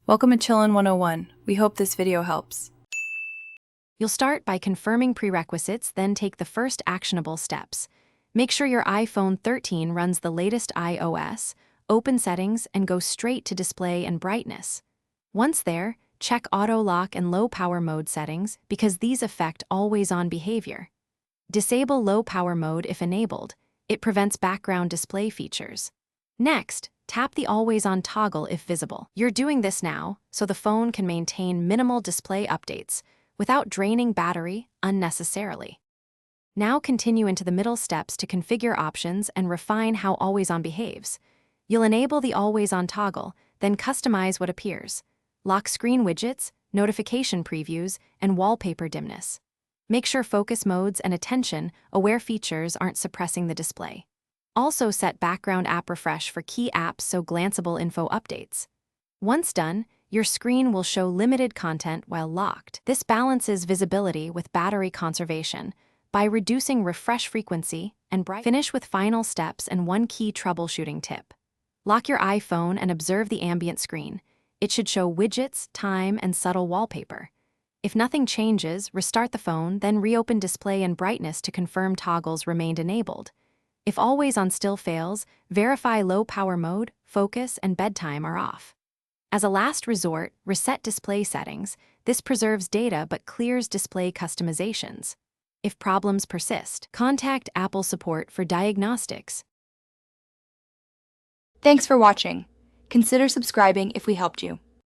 Welcome to Chillin' 101. We hope this video helps. You'll start by confirming prerequisites, then take the first actionable steps. Make sure your iPhone 13 runs the latest iOS, open settings, and go straight to display and brightness. Once there, check auto lock and low power mode settings because these affect always-on behavior. Disable low power mode if enabled. It prevents background display features. Next, tap the always-on toggle if visible. You're doing this now, so the phone can maintain minimal display updates without draining battery unnecessarily. Now continue into the middle steps to configure options and refine how always-on behaves. You'll enable the always-on toggle, then customize what appears. Lock screen widgets, notification previews, and wallpaper dimness. Make sure focus modes and attention-aware features aren't suppressing the display. Also set background app refresh for key apps so glanceable info updates. Once done, your screen will show limited content while locked. This balances visibility with battery conservation by reducing refresh frequency and brightness. Finish with final steps and one key troubleshooting tip. Lock your iPhone and observe the ambient screen. It should show widgets, time, and subtle wallpaper. If nothing changes, restart the phone, then reopen display and brightness to confirm toggles remained enabled. If always-on still fails, verify low power mode, focus, and bedtime are off. As a last resort, reset display settings. This preserves data but clears display customizations. If problems persist, contact Apple support for diagnostics. Thanks for watching. Consider subscribing if we helped you.